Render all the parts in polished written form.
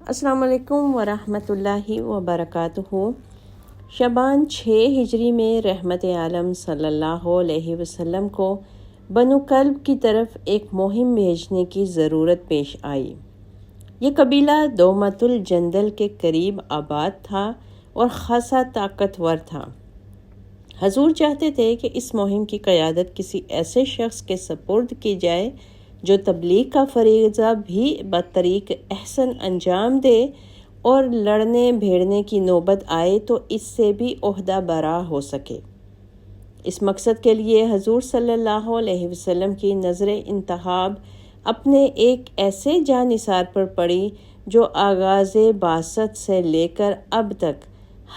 السلام علیکم ورحمۃ اللہ وبرکاتہ۔ شعبان 6 ہجری میں رحمت عالم صلی اللہ علیہ وسلم کو بنو کلب کی طرف ایک مہم بھیجنے کی ضرورت پیش آئی۔ یہ قبیلہ دومت الجندل کے قریب آباد تھا اور خاصا طاقتور تھا۔ حضور چاہتے تھے کہ اس مہم کی قیادت کسی ایسے شخص کے سپرد کی جائے جو تبلیغ کا فریضہ بھی بطریق احسن انجام دے، اور لڑنے بھیڑنے کی نوبت آئے تو اس سے بھی عہدہ برا ہو سکے۔ اس مقصد کے لیے حضور صلی اللہ علیہ وسلم کی نظر انتخاب اپنے ایک ایسے جانثار پر پڑی جو آغاز بعثت سے لے کر اب تک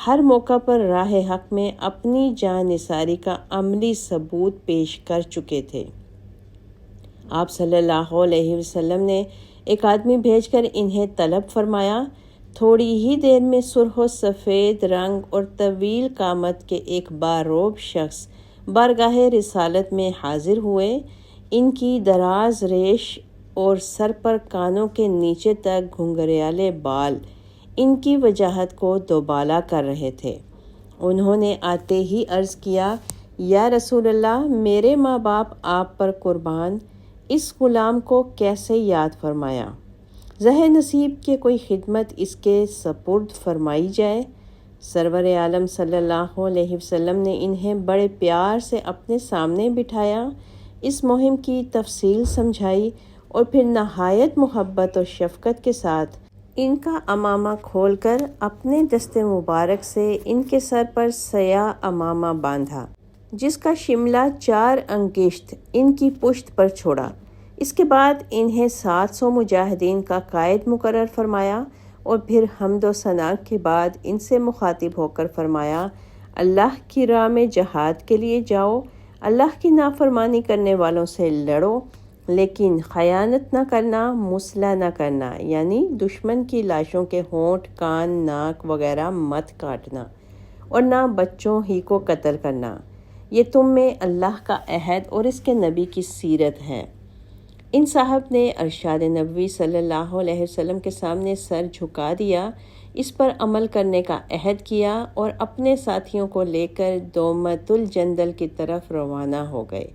ہر موقع پر راہ حق میں اپنی جانثاری کا عملی ثبوت پیش کر چکے تھے۔ آپ صلی اللہ علیہ وسلم نے ایک آدمی بھیج کر انہیں طلب فرمایا۔ تھوڑی ہی دیر میں سرخ و سفید رنگ اور طویل قامت کے ایک باروب شخص بارگاہ رسالت میں حاضر ہوئے۔ ان کی دراز ریش اور سر پر کانوں کے نیچے تک گھنگریالے بال ان کی وجاہت کو دوبالا کر رہے تھے۔ انہوں نے آتے ہی عرض کیا، یا رسول اللہ، میرے ماں باپ آپ پر قربان، اس غلام کو کیسے یاد فرمایا؟ زہ نصیب کے کوئی خدمت اس کے سپرد فرمائی جائے۔ سرور عالم صلی اللہ علیہ وسلم نے انہیں بڑے پیار سے اپنے سامنے بٹھایا، اس مہم کی تفصیل سمجھائی اور پھر نہایت محبت اور شفقت کے ساتھ ان کا عمامہ کھول کر اپنے دست مبارک سے ان کے سر پر سیاہ عمامہ باندھا، جس کا شملہ 4 انگشت ان کی پشت پر چھوڑا۔ اس کے بعد انہیں 700 مجاہدین کا قائد مقرر فرمایا اور پھر حمد و ثنا کے بعد ان سے مخاطب ہو کر فرمایا، اللہ کی راہ میں جہاد کے لیے جاؤ، اللہ کی نافرمانی کرنے والوں سے لڑو، لیکن خیانت نہ کرنا، مسلح نہ کرنا، یعنی دشمن کی لاشوں کے ہونٹ، کان، ناک وغیرہ مت کاٹنا، اور نہ بچوں ہی کو قتل کرنا۔ یہ تم میں اللہ کا عہد اور اس کے نبی کی سیرت ہے۔ ان صاحب نے ارشاد نبوی صلی اللہ علیہ وسلم کے سامنے سر جھکا دیا، اس پر عمل کرنے کا عہد کیا اور اپنے ساتھیوں کو لے کر دومت الجندل کی طرف روانہ ہو گئے۔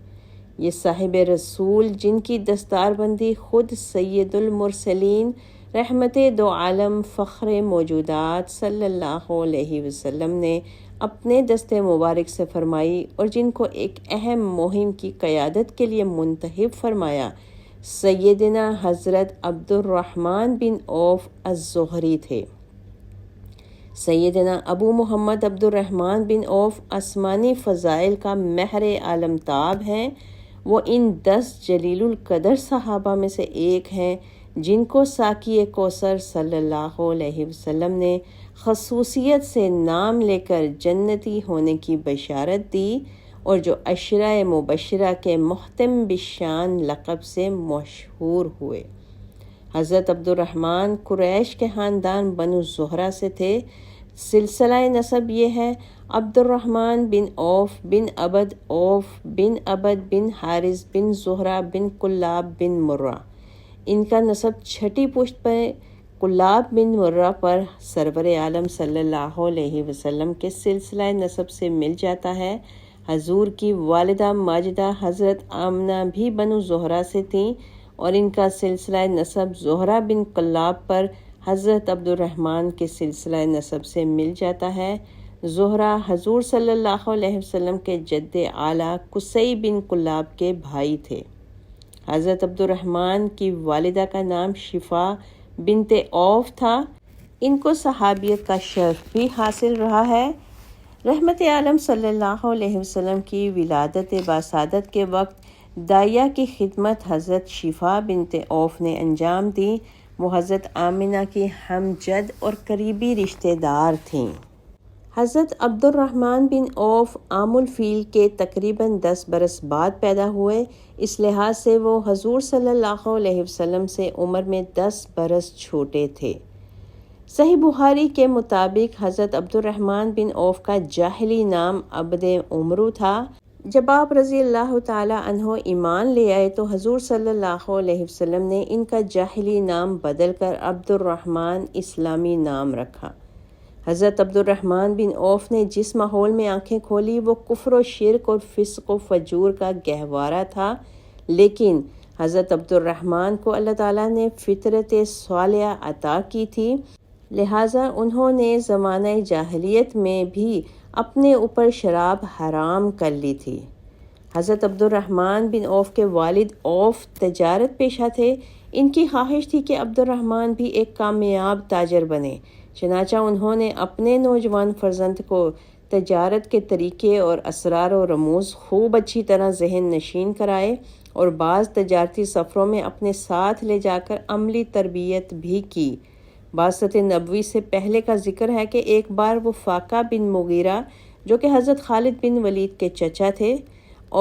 یہ صاحب رسول، جن کی دستار بندی خود سید المرسلین رحمت دو عالم فخر موجودات صلی اللہ علیہ وسلم نے اپنے دست مبارک سے فرمائی اور جن کو ایک اہم مہم کی قیادت کے لیے منتخب فرمایا، سیدنا حضرت عبد الرحمن بن عوف الزہری تھے۔ سیدنا ابو محمد عبد الرحمن بن عوف آسمانی فضائل کا مہر عالمتاب ہیں۔ وہ ان 10 جلیل القدر صحابہ میں سے ایک ہیں جن کو ساقی کوثر صلی اللہ علیہ وسلم نے خصوصیت سے نام لے کر جنتی ہونے کی بشارت دی، اور جو عشرہ مبشرہ کے محتم بالشان لقب سے مشہور ہوئے۔ حضرت عبد الرحمن قریش کے خاندان بنو زہرہ سے تھے۔ سلسلہ نسب یہ ہے: عبد الرحمن بن عوف بن عبد عوف بن عبد بن حارث بن زہرہ بن کلاب بن مرہ۔ ان کا نسب چھٹی پشت پر کلاب بن مرہ پر سرور عالم صلی اللہ علیہ وسلم کے سلسلہ نسب سے مل جاتا ہے۔ حضور کی والدہ ماجدہ حضرت آمنہ بھی بنو زہرہ سے تھیں اور ان کا سلسلہ نسب زہرہ بن کلاب پر حضرت عبد الرحمن کے سلسلہ نسب سے مل جاتا ہے۔ زہرہ حضور صلی اللہ علیہ وسلم کے جد اعلیٰ قصی بن کلاب کے بھائی تھے۔ حضرت عبد الرحمن کی والدہ کا نام شفا بنت عوف تھا۔ ان کو صحابیت کا شرف بھی حاصل رہا ہے۔ رحمت عالم صلی اللہ علیہ وسلم کی ولادت باسعادت کے وقت داعیہ کی خدمت حضرت شفا بنت عوف نے انجام دی۔ وہ حضرت آمنہ کی ہم جد اور قریبی رشتہ دار تھیں۔ حضرت عبد الرحمن بن عوف عام الفیل کے تقریباً 10 برس بعد پیدا ہوئے، اس لحاظ سے وہ حضور صلی اللہ علیہ وسلم سے عمر میں 10 برس چھوٹے تھے۔ صحیح بخاری کے مطابق حضرت عبد الرحمن بن عوف کا جاہلی نام عبد عمرو تھا۔ جب آپ رضی اللہ تعالی عنہ ایمان لے آئے تو حضور صلی اللہ علیہ وسلم نے ان کا جاہلی نام بدل کر عبد الرحمن اسلامی نام رکھا۔ حضرت عبد الرحمن بن عوف نے جس ماحول میں آنکھیں کھولی وہ کفر و شرک اور فسق و فجور کا گہوارہ تھا، لیکن حضرت عبد الرحمن کو اللہ تعالیٰ نے فطرت صالحہ عطا کی تھی، لہٰذا انہوں نے زمانہ جاہلیت میں بھی اپنے اوپر شراب حرام کر لی تھی۔ حضرت عبد الرحمن بن عوف کے والد عوف تجارت پیشہ تھے۔ ان کی خواہش تھی کہ عبد الرحمن بھی ایک کامیاب تاجر بنے، چنانچہ انہوں نے اپنے نوجوان فرزند کو تجارت کے طریقے اور اسرار و رموز خوب اچھی طرح ذہن نشین کرائے اور بعض تجارتی سفروں میں اپنے ساتھ لے جا کر عملی تربیت بھی کی۔ بعثت نبوی سے پہلے کا ذکر ہے کہ ایک بار وہ فاقہ بن مغیرہ جو کہ حضرت خالد بن ولید کے چچا تھے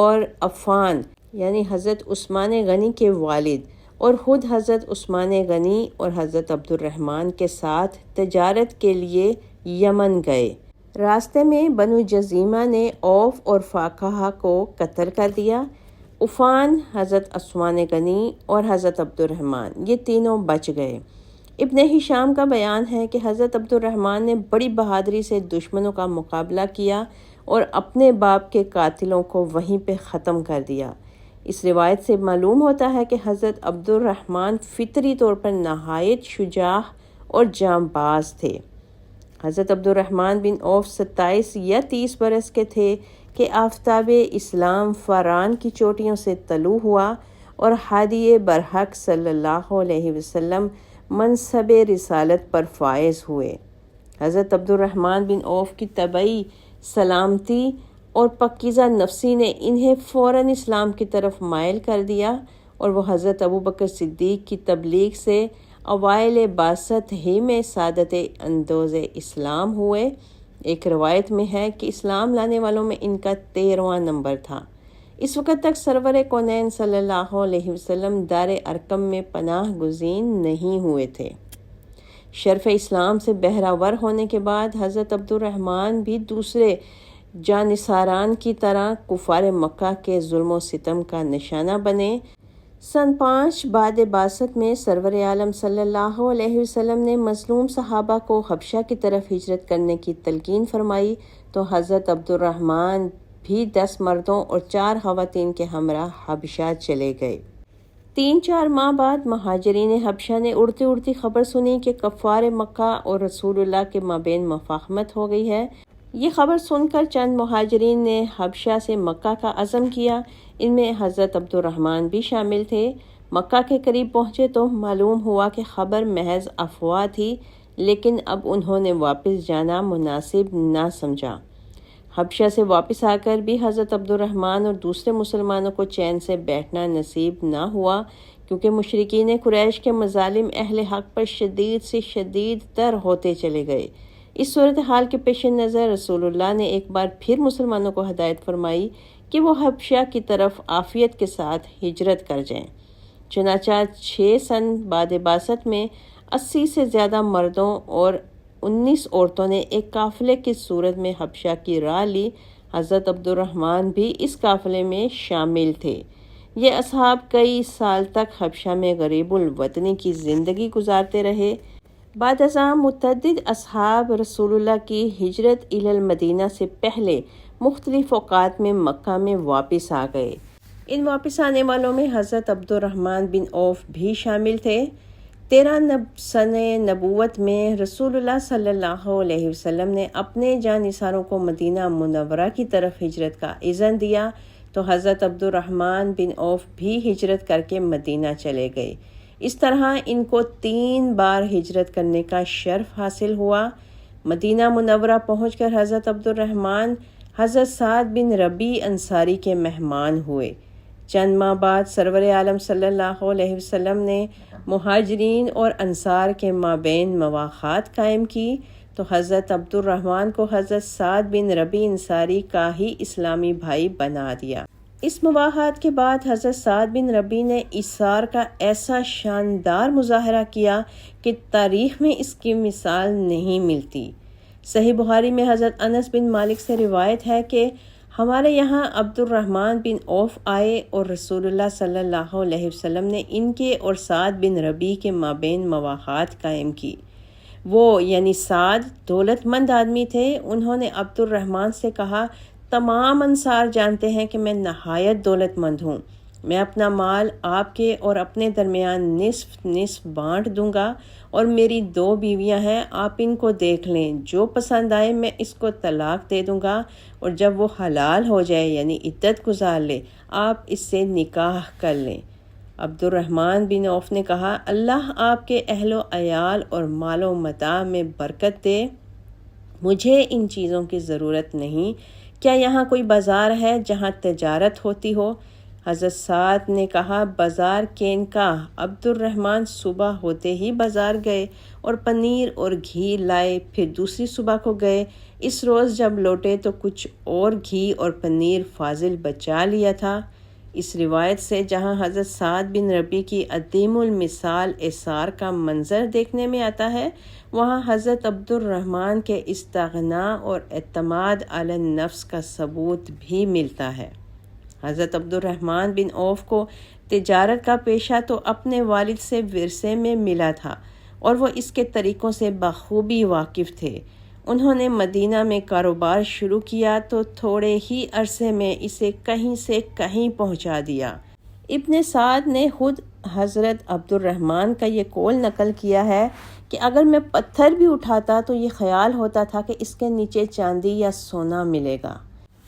اور عفان یعنی حضرت عثمان غنی کے والد اور خود حضرت عثمان غنی اور حضرت عبد الرحمن کے ساتھ تجارت کے لیے یمن گئے۔ راستے میں بنو جزیمہ نے عوف اور فاقہ کو قتل کر دیا۔ عفان، حضرت عثمان غنی اور حضرت عبد الرحمن یہ تینوں بچ گئے۔ ابن ہشام کا بیان ہے کہ حضرت عبد الرحمن نے بڑی بہادری سے دشمنوں کا مقابلہ کیا اور اپنے باپ کے قاتلوں کو وہیں پہ ختم کر دیا۔ اس روایت سے معلوم ہوتا ہے کہ حضرت عبد الرحمن فطری طور پر نہایت شجاع اور جانباز تھے۔ حضرت عبد الرحمن بن عوف 27 یا 30 برس کے تھے کہ آفتاب اسلام فاران کی چوٹیوں سے طلوع ہوا اور ہادی برحق صلی اللہ علیہ وسلم منصب رسالت پر فائز ہوئے۔ حضرت عبد الرحمن بن عوف کی طبعی سلامتی اور پاکیزہ نفسی نے انہیں فوراً اسلام کی طرف مائل کر دیا اور وہ حضرت ابوبکر صدیق کی تبلیغ سے اوائل بعثت ہی میں سعادت اندوز اسلام ہوئے۔ ایک روایت میں ہے کہ اسلام لانے والوں میں ان کا 13واں نمبر تھا۔ اس وقت تک سرور کونین صلی اللہ علیہ وسلم دار ارقم میں پناہ گزین نہیں ہوئے تھے۔ شرف اسلام سے بہرہ ہونے کے بعد حضرت عبد الرحمن بھی دوسرے جانصاران کی طرح کفار مکہ کے ظلم و ستم کا نشانہ بنے۔ سن 5 بعد بعثت میں سرور عالم صلی اللہ علیہ وسلم نے مظلوم صحابہ کو حبشہ کی طرف ہجرت کرنے کی تلقین فرمائی تو حضرت عبد الرحمن بھی 10 مردوں اور 4 خواتین کے ہمراہ حبشہ چلے گئے۔ 3-4 ماہ بعد مہاجرین حبشہ نے اڑتی اڑتی خبر سنی کہ کفار مکہ اور رسول اللہ کے مابین مفاہمت ہو گئی ہے۔ یہ خبر سن کر چند مہاجرین نے حبشہ سے مکہ کا عزم کیا، ان میں حضرت عبد الرحمن بھی شامل تھے۔ مکہ کے قریب پہنچے تو معلوم ہوا کہ خبر محض افواہ تھی، لیکن اب انہوں نے واپس جانا مناسب نہ سمجھا۔ حبشہ سے واپس آ کر بھی حضرت عبد الرحمن اور دوسرے مسلمانوں کو چین سے بیٹھنا نصیب نہ ہوا، کیونکہ مشرکین قریش کے مظالم اہل حق پر شدید سے شدید تر ہوتے چلے گئے۔ اس صورتحال کے پیش نظر رسول اللہ نے ایک بار پھر مسلمانوں کو ہدایت فرمائی کہ وہ حبشہ کی طرف عافیت کے ساتھ ہجرت کر جائیں۔ چنانچہ 6 سن بعد بعثت میں 80 سے زیادہ مردوں اور 19 عورتوں نے ایک قافلے کی صورت میں حبشہ کی راہ لی۔ حضرت عبد الرحمن بھی اس قافلے میں شامل تھے۔ یہ اصحاب کئی سال تک حبشہ میں غریب الوطنی کی زندگی گزارتے رہے۔ بعد ازاں متعدد اصحاب رسول اللہ کی ہجرت الی المدینہ سے پہلے مختلف اوقات میں مکہ میں واپس آ گئے۔ ان واپس آنے والوں میں حضرت عبد الرحمن بن عوف بھی شامل تھے۔ 13 سن نبوت میں رسول اللہ صلی اللہ علیہ وسلم نے اپنے جانثاروں کو مدینہ منورہ کی طرف ہجرت کا اذن دیا تو حضرت عبد الرحمن بن عوف بھی ہجرت کر کے مدینہ چلے گئے۔ اس طرح ان کو 3 بار ہجرت کرنے کا شرف حاصل ہوا۔ مدینہ منورہ پہنچ کر حضرت عبد الرحمن حضرت سعد بن ربیع انصاری کے مہمان ہوئے۔ چند ماہ بعد سرور عالم صلی اللہ علیہ وسلم نے مہاجرین اور انصار کے مابین مواخات قائم کی تو حضرت عبد الرحمن کو حضرت سعد بن ربیع انصاری کا ہی اسلامی بھائی بنا دیا۔ اس مواخات کے بعد حضرت سعد بن ربیع نے ایثار کا ایسا شاندار مظاہرہ کیا کہ تاریخ میں اس کی مثال نہیں ملتی۔ صحیح بخاری میں حضرت انس بن مالک سے روایت ہے کہ ہمارے یہاں عبد الرحمن بن عوف آئے اور رسول اللہ صلی اللہ علیہ وسلم نے ان کے اور سعد بن ربیع کے مابین مواخات قائم کی۔ وہ یعنی سعد دولت مند آدمی تھے۔ انہوں نے عبد الرحمن سے کہا، تمام انصار جانتے ہیں کہ میں نہایت دولت مند ہوں، میں اپنا مال آپ کے اور اپنے درمیان نصف نصف بانٹ دوں گا، اور میری 2 بیویاں ہیں، آپ ان کو دیکھ لیں، جو پسند آئے میں اس کو طلاق دے دوں گا، اور جب وہ حلال ہو جائے یعنی عدت گزار لے آپ اس سے نکاح کر لیں۔ عبد الرحمن بن عوف نے کہا، اللہ آپ کے اہل و عیال اور مال و متاع میں برکت دے، مجھے ان چیزوں کی ضرورت نہیں، کیا یہاں کوئی بازار ہے جہاں تجارت ہوتی ہو؟ حضرت سعد نے کہا، بازار کین کا؟ عبد الرحمن صبح ہوتے ہی بازار گئے اور پنیر اور گھی لائے، پھر دوسری صبح کو گئے، اس روز جب لوٹے تو کچھ اور گھی اور پنیر فاضل بچا لیا تھا۔ اس روایت سے جہاں حضرت سعد بن ربیع کی عدیم المثال اثار کا منظر دیکھنے میں آتا ہے، وہاں حضرت عبد الرحمن کے استغنا اور اعتماد علی النفس کا ثبوت بھی ملتا ہے۔ حضرت عبد الرحمن بن عوف کو تجارت کا پیشہ تو اپنے والد سے ورثے میں ملا تھا، اور وہ اس کے طریقوں سے بخوبی واقف تھے۔ انہوں نے مدینہ میں کاروبار شروع کیا تو تھوڑے ہی عرصے میں اسے کہیں سے کہیں پہنچا دیا۔ ابن سعد نے خود حضرت عبد الرحمن کا یہ قول نقل کیا ہے کہ اگر میں پتھر بھی اٹھاتا تو یہ خیال ہوتا تھا کہ اس کے نیچے چاندی یا سونا ملے گا۔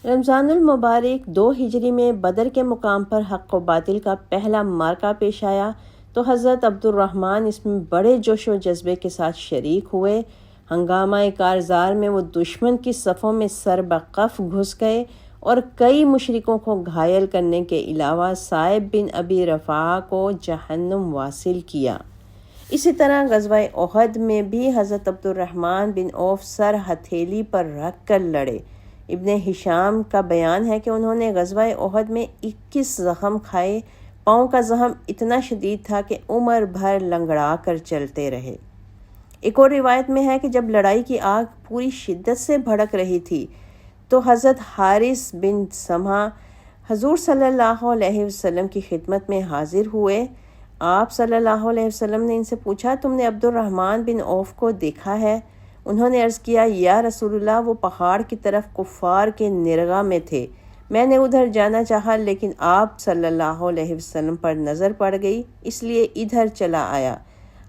رمضان المبارک 2 ہجری میں بدر کے مقام پر حق و باطل کا پہلا معرکہ پیش آیا تو حضرت عبد الرحمن اس میں بڑے جوش و جذبے کے ساتھ شریک ہوئے۔ ہنگامہ کارزار میں وہ دشمن کی صفوں میں سر بقف گھس گئے اور کئی مشرکوں کو گھائل کرنے کے علاوہ صائب بن ابی رفاعہ کو جہنم واصل کیا۔ اسی طرح غزوہ احد میں بھی حضرت عبد الرحمن بن عوف سر ہتھیلی پر رکھ کر لڑے۔ ابن ہشام کا بیان ہے کہ انہوں نے غزوہ احد میں 21 زخم کھائے، پاؤں کا زخم اتنا شدید تھا کہ عمر بھر لنگڑا کر چلتے رہے۔ ایک اور روایت میں ہے کہ جب لڑائی کی آگ پوری شدت سے بھڑک رہی تھی تو حضرت حارث بن سمحہ حضور صلی اللہ علیہ وسلم کی خدمت میں حاضر ہوئے۔ آپ صلی اللہ علیہ وسلم نے ان سے پوچھا، تم نے عبد الرحمن بن عوف کو دیکھا ہے؟ انہوں نے عرض کیا، یا رسول اللہ، وہ پہاڑ کی طرف کفار کے نرغہ میں تھے، میں نے ادھر جانا چاہا لیکن آپ صلی اللہ علیہ وسلم پر نظر پڑ گئی، اس لیے ادھر چلا آیا۔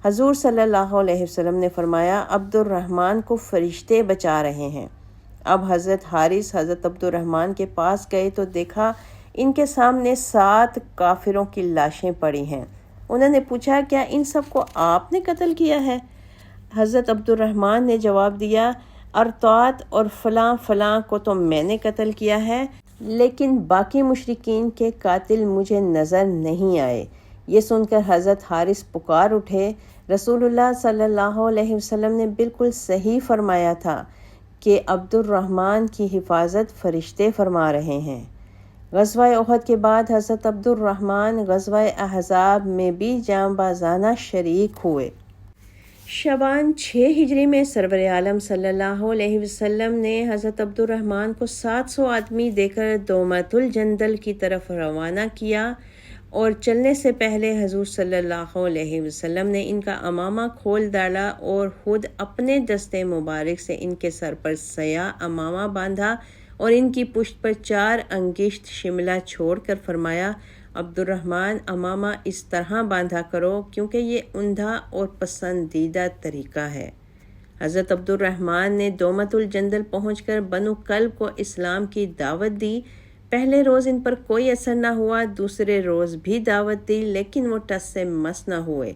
حضور صلی اللہ علیہ وسلم نے فرمایا، عبد الرحمن کو فرشتے بچا رہے ہیں۔ اب حضرت حارث حضرت عبد الرحمن کے پاس گئے تو دیکھا ان کے سامنے 7 کافروں کی لاشیں پڑی ہیں۔ انہوں نے پوچھا، کیا ان سب کو آپ نے قتل کیا ہے؟ حضرت عبد الرحمن نے جواب دیا، ارطاط اور فلاں فلاں کو تو میں نے قتل کیا ہے، لیکن باقی مشرکین کے قاتل مجھے نظر نہیں آئے۔ یہ سن کر حضرت حارث پکار اٹھے، رسول اللہ صلی اللہ علیہ وسلم نے بالکل صحیح فرمایا تھا کہ عبد الرحمن کی حفاظت فرشتے فرما رہے ہیں۔ غزوہ احد کے بعد حضرت عبد الرحمن غزوہ احزاب میں بھی جاں بازانہ شریک ہوئے۔ شعبان 6 ہجری میں سرور عالم صلی اللہ علیہ وسلم نے حضرت عبد الرحمن کو 700 آدمی دے کر دومۃ الجندل کی طرف روانہ کیا، اور چلنے سے پہلے حضور صلی اللہ علیہ وسلم نے ان کا عمامہ کھول ڈالا اور خود اپنے دستے مبارک سے ان کے سر پر سیاہ عمامہ باندھا اور ان کی پشت پر 4 انگشت شملہ چھوڑ کر فرمایا، عبد الرحمن عمامہ اس طرح باندھا کرو کیونکہ یہ عمدہ اور پسندیدہ طریقہ ہے۔ حضرت عبد الرحمن نے دومۃ الجندل پہنچ کر بنو کلب کو اسلام کی دعوت دی۔ پہلے روز ان پر کوئی اثر نہ ہوا، دوسرے روز بھی دعوت دی لیکن وہ ٹس سے مس نہ ہوئے۔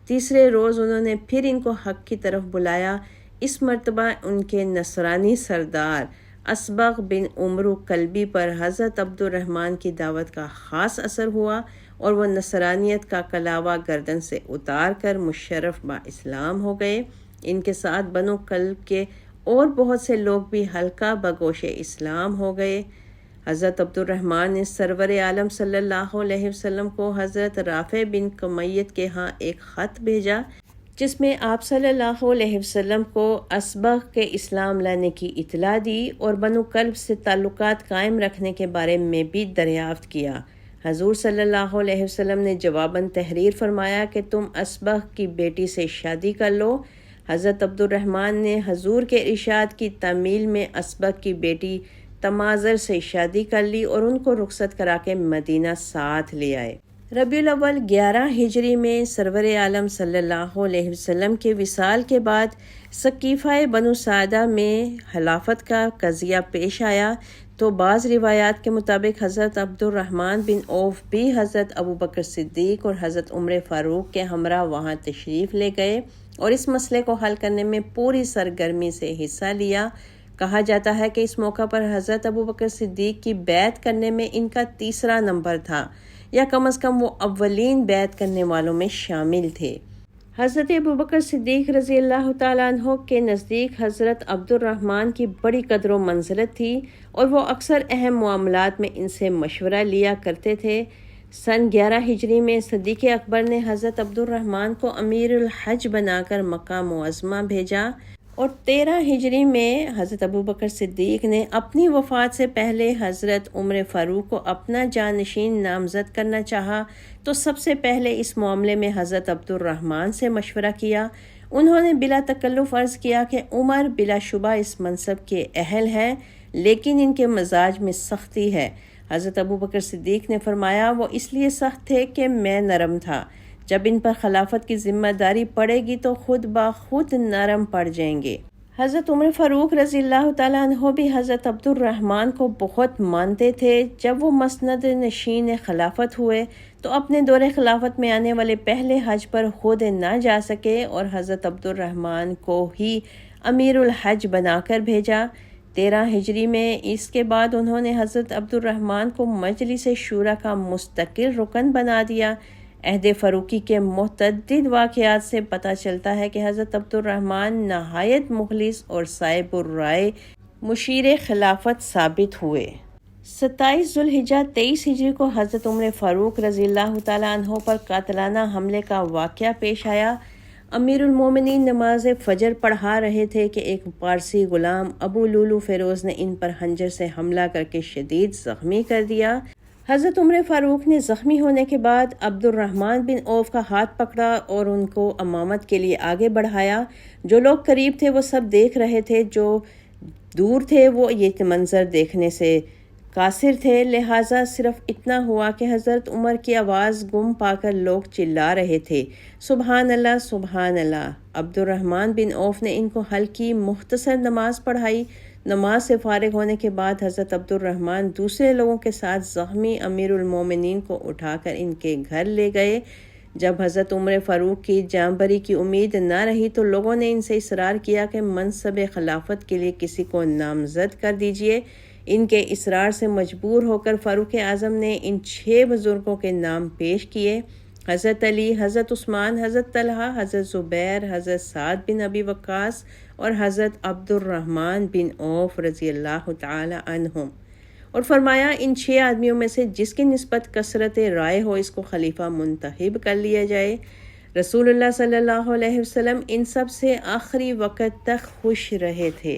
تیسرے روز انہوں نے پھر ان کو حق کی طرف بلایا۔ اس مرتبہ ان کے نصرانی سردار اسبغ بن عمرو کلبی پر حضرت عبد الرحمن کی دعوت کا خاص اثر ہوا اور وہ نصرانیت کا کلاوہ گردن سے اتار کر مشرف با اسلام ہو گئے۔ ان کے ساتھ بنو کلب کے اور بہت سے لوگ بھی ہلکا بگوش اسلام ہو گئے۔ حضرت عبد الرحمن نے سرور عالم صلی اللہ علیہ وسلم کو حضرت رافع بن کمیت کے ہاں ایک خط بھیجا جس میں آپ صلی اللہ علیہ وسلم کو اسبغ کے اسلام لانے کی اطلاع دی اور بنو کلب سے تعلقات قائم رکھنے کے بارے میں بھی دریافت کیا۔ حضور صلی اللہ علیہ وسلم نے جواباً تحریر فرمایا کہ تم اسبغ کی بیٹی سے شادی کر لو۔ حضرت عبد الرحمن نے حضور کے ارشاد کی تعمیل میں اسبغ کی بیٹی تمازر سے شادی کر لی اور ان کو رخصت کرا کے مدینہ ساتھ لے آئے۔ ربیع الاول 11 ہجری میں سرور عالم صلی اللہ علیہ وسلم کے وصال کے بعد سقیفہ بنو سعدہ میں خلافت کا قضیہ پیش آیا تو بعض روایات کے مطابق حضرت عبد الرحمن بن عوف بھی حضرت ابو بکر صدیق اور حضرت عمر فاروق کے ہمراہ وہاں تشریف لے گئے اور اس مسئلے کو حل کرنے میں پوری سرگرمی سے حصہ لیا۔ کہا جاتا ہے کہ اس موقع پر حضرت ابو بکر صدیق کی بیعت کرنے میں ان کا تیسرا نمبر تھا، یا کم از کم وہ اولین بیعت کرنے والوں میں شامل تھے۔ حضرت ابو بکر صدیق رضی اللہ تعالیٰ عنہ کے نزدیک حضرت عبد الرحمن کی بڑی قدر و منزلت تھی اور وہ اکثر اہم معاملات میں ان سے مشورہ لیا کرتے تھے۔ سن 11 ہجری میں صدیق اکبر نے حضرت عبد الرحمن کو امیر الحج بنا کر مکہ معظمہ بھیجا، اور 13 ہجری میں حضرت ابو بکر صدیق نے اپنی وفات سے پہلے حضرت عمر فاروق کو اپنا جانشین نامزد کرنا چاہا تو سب سے پہلے اس معاملے میں حضرت عبد الرحمن سے مشورہ کیا۔ انہوں نے بلا تکلف عرض کیا کہ عمر بلا شبہ اس منصب کے اہل ہیں، لیکن ان کے مزاج میں سختی ہے۔ حضرت ابو بکر صدیق نے فرمایا وہ اس لیے سخت تھے کہ میں نرم تھا، جب ان پر خلافت کی ذمہ داری پڑے گی تو خود بخود نرم پڑ جائیں گے۔ حضرت عمر فاروق رضی اللہ تعالیٰ عنہ بھی حضرت عبد الرحمن کو بہت مانتے تھے۔ جب وہ مسند نشین خلافت ہوئے تو اپنے دور خلافت میں آنے والے پہلے حج پر خود نہ جا سکے اور حضرت عبد الرحمن کو ہی امیر الحج بنا کر بھیجا۔ 13 ہجری میں اس کے بعد انہوں نے حضرت عبد الرحمن کو مجلس شورا کا مستقل رکن بنا دیا۔ عہد فاروقی کے متعدد واقعات سے پتہ چلتا ہے کہ حضرت عبد الرحمن نہایت مخلص اور صاحب الرائے مشیر خلافت ثابت ہوئے۔ 27 ذوالحجہ 23 ہجری کو حضرت عمر فاروق رضی اللہ تعالیٰ عنہ پر قاتلانہ حملے کا واقعہ پیش آیا۔ امیر المومنین نماز فجر پڑھا رہے تھے کہ ایک پارسی غلام ابو لولو فیروز نے ان پر خنجر سے حملہ کر کے شدید زخمی کر دیا۔ حضرت عمر فاروق نے زخمی ہونے کے بعد عبد الرحمن بن عوف کا ہاتھ پکڑا اور ان کو امامت کے لیے آگے بڑھایا۔ جو لوگ قریب تھے وہ سب دیکھ رہے تھے، جو دور تھے وہ یہ منظر دیکھنے سے قاصر تھے، لہٰذا صرف اتنا ہوا کہ حضرت عمر کی آواز گم پا کر لوگ چلا رہے تھے، سبحان اللہ سبحان اللہ۔ عبد الرحمن بن عوف نے ان کو ہلکی مختصر نماز پڑھائی۔ نماز سے فارغ ہونے کے بعد حضرت عبد الرحمن دوسرے لوگوں کے ساتھ زخمی امیر المومنین کو اٹھا کر ان کے گھر لے گئے۔ جب حضرت عمر فاروق کی جاں بری کی امید نہ رہی تو لوگوں نے ان سے اصرار کیا کہ منصب خلافت کے لیے کسی کو نامزد کر دیجیے۔ ان کے اصرار سے مجبور ہو کر فاروق اعظم نے ان 6 بزرگوں کے نام پیش کیے: حضرت علی، حضرت عثمان، حضرت طلحہ، حضرت زبیر، حضرت سعد بن ابی وقاص اور حضرت عبد الرحمن بن عوف رضی اللہ تعالی عنہم، اور فرمایا ان 6 آدمیوں میں سے جس کی نسبت کثرت رائے ہو اس کو خلیفہ منتخب کر لیا جائے۔ رسول اللہ صلی اللہ علیہ وسلم ان سب سے آخری وقت تک خوش رہے تھے۔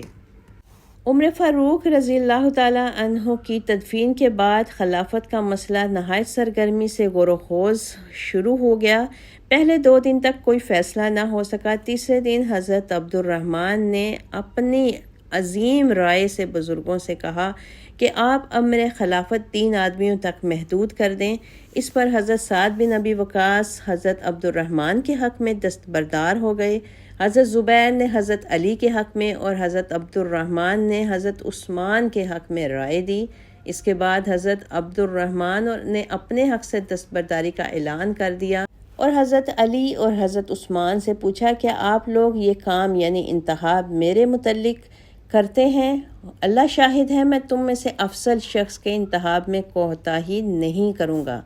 عمر فاروق رضی اللہ تعالی عنہ کی تدفین کے بعد خلافت کا مسئلہ نہایت سرگرمی سے غور و خوض شروع ہو گیا۔ پہلے 2 دن تک کوئی فیصلہ نہ ہو سکا۔ تیسرے دن حضرت عبد الرحمن نے اپنی عظیم رائے سے بزرگوں سے کہا کہ آپ امر خلافت 3 آدمیوں تک محدود کر دیں۔ اس پر حضرت سعد بن ابی وقاص حضرت عبد الرحمن کے حق میں دستبردار ہو گئے، حضرت زبیر نے حضرت علی کے حق میں اور حضرت عبد الرحمن نے حضرت عثمان کے حق میں رائے دی۔ اس کے بعد حضرت عبد الرحمن نے اپنے حق سے دستبرداری کا اعلان کر دیا اور حضرت علی اور حضرت عثمان سے پوچھا کہ آپ لوگ یہ کام یعنی انتخاب میرے متعلق کرتے ہیں؟ اللہ شاہد ہے میں تم میں سے افضل شخص کے انتخاب میں کوتاہی نہیں کروں گا۔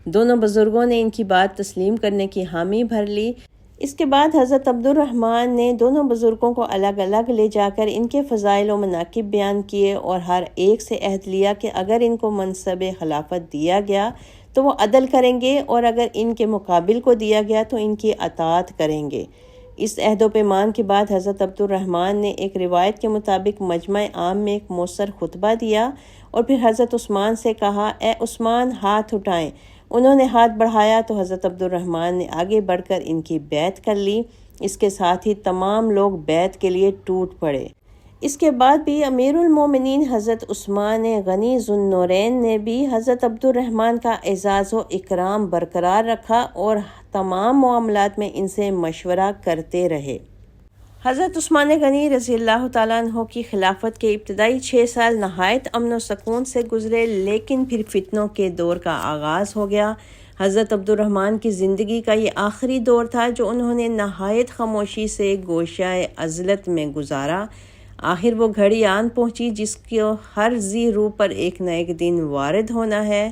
دونوں بزرگوں نے ان کی بات تسلیم کرنے کی حامی بھر لی۔ اس کے بعد حضرت عبد الرحمن نے دونوں بزرگوں کو الگ الگ لے جا کر ان کے فضائل و مناقب بیان کیے اور ہر ایک سے عہد لیا کہ اگر ان کو منصب خلافت دیا گیا تو وہ عدل کریں گے اور اگر ان کے مقابل کو دیا گیا تو ان کی اطاعت کریں گے۔ اس عہد و پیمان کے بعد حضرت عبد الرحمن نے ایک روایت کے مطابق مجمع عام میں ایک مؤثر خطبہ دیا اور پھر حضرت عثمان سے کہا، اے عثمان ہاتھ اٹھائیں۔ انہوں نے ہاتھ بڑھایا تو حضرت عبد الرحمن نے آگے بڑھ کر ان کی بیعت کر لی۔ اس کے ساتھ ہی تمام لوگ بیعت کے لیے ٹوٹ پڑے۔ اس کے بعد بھی امیر المومنین حضرت عثمان غنی ذو النورین نے بھی حضرت عبد الرحمن کا اعزاز و اکرام برقرار رکھا اور تمام معاملات میں ان سے مشورہ کرتے رہے۔ حضرت عثمان غنی رضی اللہ تعالیٰ عنہ کی خلافت کے ابتدائی 6 سال نہایت امن و سکون سے گزرے، لیکن پھر فتنوں کے دور کا آغاز ہو گیا۔ حضرت عبد الرحمن کی زندگی کا یہ آخری دور تھا جو انہوں نے نہایت خاموشی سے گوشہ عزلت میں گزارا۔ آخر وہ گھڑی آن پہنچی جس کو ہر ذی روح پر ایک نہ ایک دن وارد ہونا ہے۔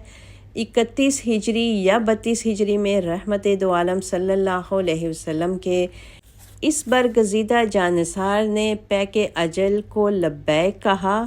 31 ہجری یا 32 ہجری میں رحمت دو عالم صلی اللہ علیہ وسلم کے اس برگزیدہ جانثار نے پیک اجل کو لبیک کہا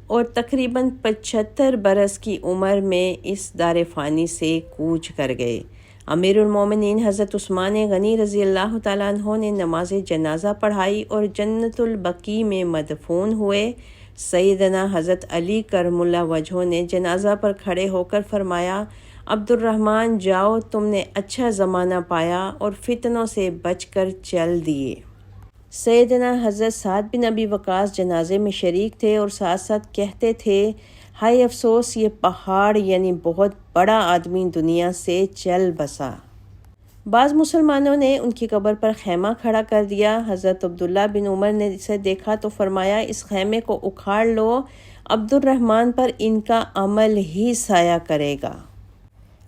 اور تقریباً 75 برس کی عمر میں اس دار فانی سے کوچ کر گئے۔ امیر المومنین حضرت عثمان غنی رضی اللہ تعالیٰ عنہ نے نماز جنازہ پڑھائی اور جنت البقیع میں مدفون ہوئے۔ سیدنا حضرت علی کرم اللہ وجہہ نے جنازہ پر کھڑے ہو کر فرمایا، عبد الرحمن جاؤ، تم نے اچھا زمانہ پایا اور فتنوں سے بچ کر چل دیے۔ سیدنا حضرت سعد بن ابی وقاص جنازے میں شریک تھے اور ساتھ ساتھ کہتے تھے، ہائے افسوس یہ پہاڑ یعنی بہت بڑا آدمی دنیا سے چل بسا۔ بعض مسلمانوں نے ان کی قبر پر خیمہ کھڑا کر دیا۔ حضرت عبداللہ بن عمر نے اسے دیکھا تو فرمایا، اس خیمے کو اکھاڑ لو، عبد الرحمن پر ان کا عمل ہی سایہ کرے گا۔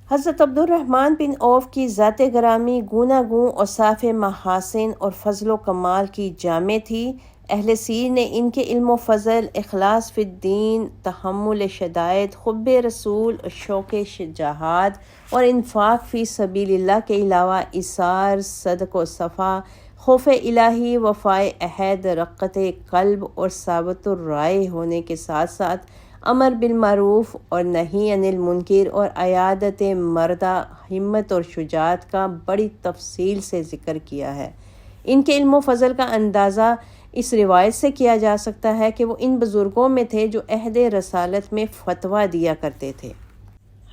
حضرت عبد الرحمن بن عوف کی ذات گرامی گوناگوں اور صاف محاسن اور فضل و کمال کی جامع تھی۔ اہل سیر نے ان کے علم و فضل، اخلاص فی الدین، تحمل شدائد، حب رسول، شوق جہاد اور انفاق فی سبیل اللہ کے علاوہ اثار، صدق و صفا، خوف الہی، وفائے عہد، رقت قلب اور ثابت الرائے ہونے کے ساتھ ساتھ امر بالمعروف اور نہی عن المنکر اور عیادت مردہ، ہمت اور شجاعت کا بڑی تفصیل سے ذکر کیا ہے۔ ان کے علم و فضل کا اندازہ اس روایت سے کیا جا سکتا ہے کہ وہ ان بزرگوں میں تھے جو عہد رسالت میں فتویٰ دیا کرتے تھے۔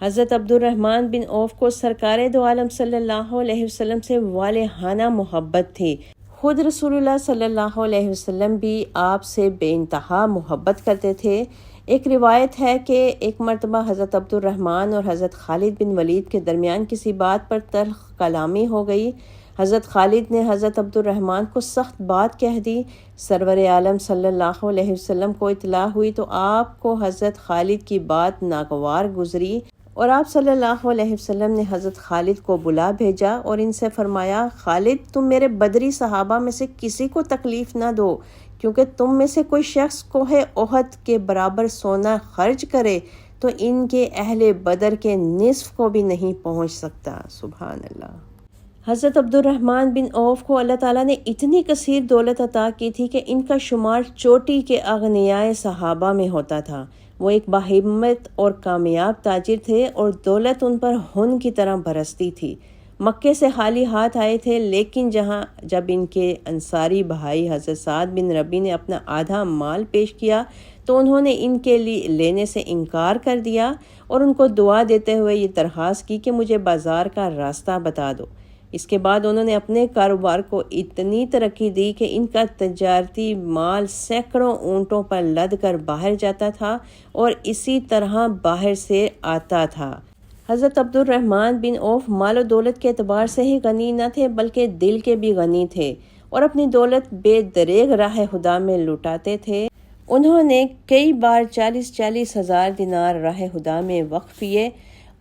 حضرت عبد الرحمن بن عوف کو سرکار دو عالم صلی اللہ علیہ وسلم سے والہانہ محبت تھی۔ خود رسول اللہ صلی اللہ علیہ وسلم بھی آپ سے بے انتہا محبت کرتے تھے۔ ایک روایت ہے کہ ایک مرتبہ حضرت عبد الرحمن اور حضرت خالد بن ولید کے درمیان کسی بات پر تلخ کلامی ہو گئی۔ حضرت خالد نے حضرت عبد الرحمن کو سخت بات کہہ دی۔ سرور عالم صلی اللہ علیہ وسلم کو اطلاع ہوئی تو آپ کو حضرت خالد کی بات ناگوار گزری اور آپ صلی اللہ علیہ وسلم نے حضرت خالد کو بلا بھیجا اور ان سے فرمایا، خالد تم میرے بدری صحابہ میں سے کسی کو تکلیف نہ دو، کیونکہ تم میں سے کوئی شخص کوہ احد کے برابر سونا خرچ کرے تو ان کے اہل بدر کے نصف کو بھی نہیں پہنچ سکتا۔ سبحان اللہ۔ حضرت عبد الرحمن بن عوف کو اللہ تعالیٰ نے اتنی کثیر دولت عطا کی تھی کہ ان کا شمار چوٹی کے اغنیائے صحابہ میں ہوتا تھا۔ وہ ایک باہمت اور کامیاب تاجر تھے اور دولت ان پر ہن کی طرح برستی تھی۔ مکے سے خالی ہاتھ آئے تھے، لیکن جب ان کے انصاری بھائی حضرت سعد بن ربی نے اپنا آدھا مال پیش کیا تو انہوں نے ان کے لیے لینے سے انکار کر دیا اور ان کو دعا دیتے ہوئے یہ درخواست کی کہ مجھے بازار کا راستہ بتا دو۔ اس کے بعد انہوں نے اپنے کاروبار کو اتنی ترقی دی کہ ان کا تجارتی مال سینکڑوں اونٹوں پر لد کر باہر جاتا تھا اور اسی طرح باہر سے آتا تھا۔ حضرت عبد الرحمن بن عوف مال و دولت کے اعتبار سے ہی غنی نہ تھے بلکہ دل کے بھی غنی تھے اور اپنی دولت بے دریغ راہ خدا میں لوٹاتے تھے۔ انہوں نے کئی بار 40 ہزار دینار راہ خدا میں وقف کیے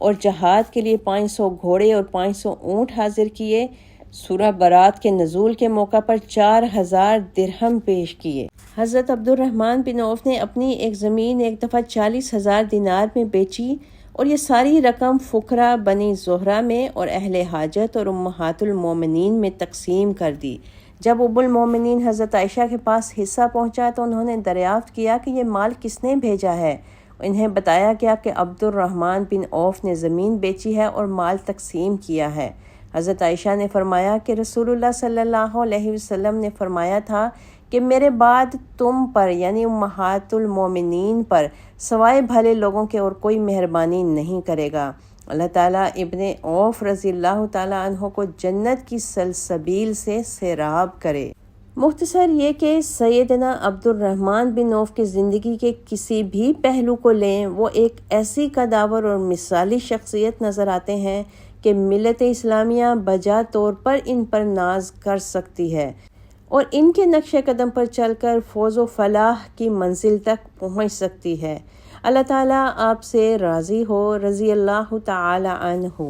اور جہاد کے لیے 500 گھوڑے اور 500 اونٹ حاضر کیے۔ سورہ برات کے نزول کے موقع پر 4000 درہم پیش کیے۔ حضرت عبد الرحمن بن عوف نے اپنی ایک زمین ایک دفعہ 40,000 دینار میں بیچی اور یہ ساری رقم فقراء بنی زہرہ میں اور اہل حاجت اور امہات المومنین میں تقسیم کر دی۔ جب ام المومنین حضرت عائشہ کے پاس حصہ پہنچا تو انہوں نے دریافت کیا کہ یہ مال کس نے بھیجا ہے۔ انہیں بتایا گیا کہ عبد الرحمن بن عوف نے زمین بیچی ہے اور مال تقسیم کیا ہے۔ حضرت عائشہ نے فرمایا کہ رسول اللہ صلی اللہ علیہ وسلم نے فرمایا تھا کہ میرے بعد تم پر یعنی امہات المومنین پر سوائے بھلے لوگوں کے اور کوئی مہربانی نہیں کرے گا۔ اللہ تعالیٰ ابن عوف رضی اللہ تعالیٰ عنہ کو جنت کی سلسبیل سے سیراب کرے۔ مختصر یہ کہ سیدنا عبد الرحمن بن عوف کی زندگی کے کسی بھی پہلو کو لیں، وہ ایک ایسی قداور اور مثالی شخصیت نظر آتے ہیں کہ ملت اسلامیہ بجا طور پر ان پر ناز کر سکتی ہے اور ان کے نقش قدم پر چل کر فوز و فلاح کی منزل تک پہنچ سکتی ہے۔ اللہ تعالیٰ آپ سے راضی ہو، رضی اللہ تعالی عنہ۔